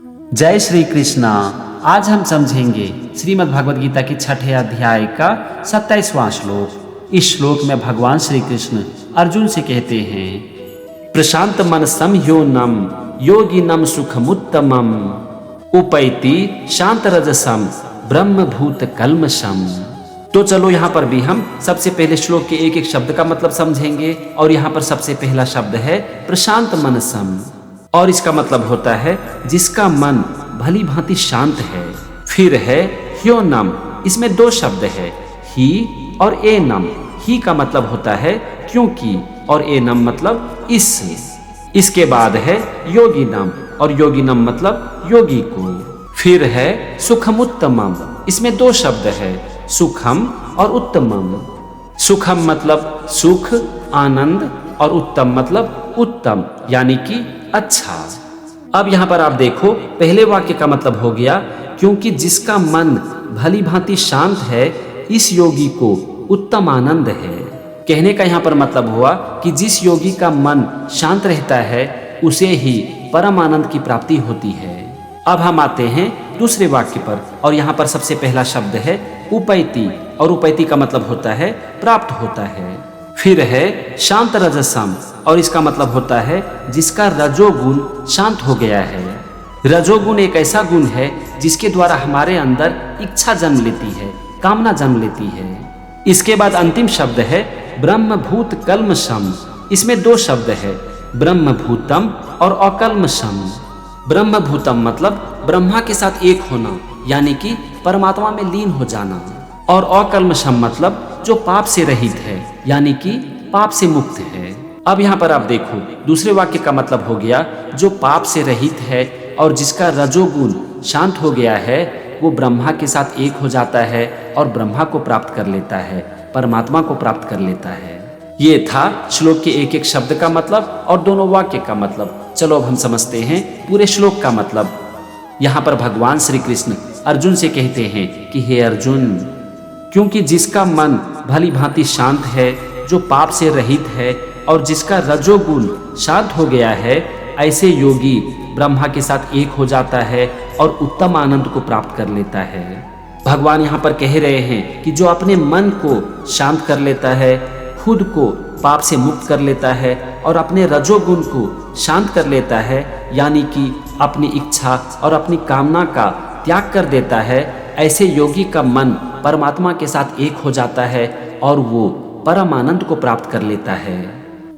जय श्री कृष्णा। आज हम समझेंगे श्रीमद् भगवद गीता की 6ठे अध्याय का 27वां श्लोक। इस श्लोक में भगवान श्री कृष्ण अर्जुन से कहते हैं, प्रशांत मन संयोनम योगिनम सुखमुत्तमम उपैति शांत रजसम ब्रह्मभूत कल्मषम। तो चलो यहाँ पर भी हम सबसे पहले श्लोक के एक एक शब्द का मतलब समझेंगे। और यहाँ पर सबसे पहला शब्द है प्रशांत मनसम, और इसका मतलब होता है जिसका मन भली भांति शांत है। फिर है ह्योनम, इसमें दो शब्द है, ही और एनम। ही का मतलब होता है क्योंकि, और एनम मतलब इस। इसके बाद है योगिनम, और योगिनम मतलब योगी को। फिर है सुखमुत्तमम, इसमें दो शब्द है, सुखम और उत्तमम। सुखम मतलब सुख आनंद, और उत्तम मतलब उत्तम यानी कि अच्छा। अब यहाँ पर आप देखो, पहले वाक्य का मतलब हो गया क्योंकि जिसका मन भली भांति शांत है, इस योगी को उत्तम आनंद है। कहने का यहाँ पर मतलब हुआ कि जिस योगी का मन शांत रहता है उसे ही परम आनंद की प्राप्ति होती है। अब हम आते हैं दूसरे वाक्य पर, और यहाँ पर सबसे पहला शब्द है उपैति, और उपैति का मतलब होता है प्राप्त होता है। फिर है शांत रजसम, और इसका मतलब होता है जिसका रजोगुण शांत हो गया है। रजोगुण एक ऐसा गुण है जिसके द्वारा हमारे अंदर इच्छा जन्म लेती है, कामना जन्म लेती है। इसके बाद अंतिम शब्द है ब्रह्मभूत कल्मषम। इसमें दो शब्द है, ब्रह्मभूतम और अकल्मषम। ब्रह्मभूतम मतलब ब्रह्मा के साथ एक होना, यानी कि परमात्मा में लीन हो जाना। और अकल्मषम मतलब जो पाप से रहित है, यानी कि पाप से मुक्त है। अब यहाँ पर आप देखो, दूसरे वाक्य का मतलब हो गया जो पाप से रहित है और जिसका रजोगुण शांत हो गया है, वो ब्रह्मा के साथ एक हो जाता है और ब्रह्मा को प्राप्त कर लेता है, परमात्मा को प्राप्त कर लेता है। ये था श्लोक के एक एक शब्द का मतलब और दोनों वाक्य का मतलब। चलो अब हम समझते हैं पूरे श्लोक का मतलब। यहाँ पर भगवान श्री कृष्ण अर्जुन से कहते हैं कि हे अर्जुन, क्योंकि जिसका मन भली भांति शांत है, जो पाप से रहित है और जिसका रजोगुण शांत हो गया है, ऐसे योगी ब्रह्मा के साथ एक हो जाता है और उत्तम आनंद को प्राप्त कर लेता है। भगवान यहाँ पर कह रहे हैं कि जो अपने मन को शांत कर लेता है, खुद को पाप से मुक्त कर लेता है और अपने रजोगुण को शांत कर लेता है, यानी कि अपनी इच्छा और अपनी कामना का त्याग कर देता है, ऐसे योगी का मन परमात्मा के साथ एक हो जाता है और वो परम आनंद को प्राप्त कर लेता है।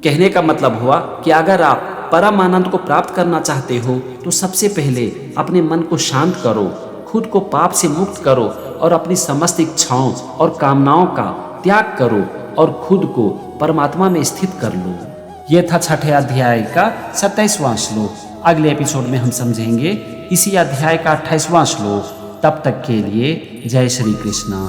कहने का मतलब हुआ कि अगर आप परम आनंद को प्राप्त करना चाहते हो तो सबसे पहले अपने मन को शांत करो, खुद को पाप से मुक्त करो और अपनी समस्त इच्छाओं और कामनाओं का त्याग करो और खुद को परमात्मा में स्थित कर लो। यह था 6ठे अध्याय का 27वां श्लोक। अगले एपिसोड में हम समझेंगे इसी अध्याय का 28वां श्लोक। तब तक के लिए जय श्री कृष्णा।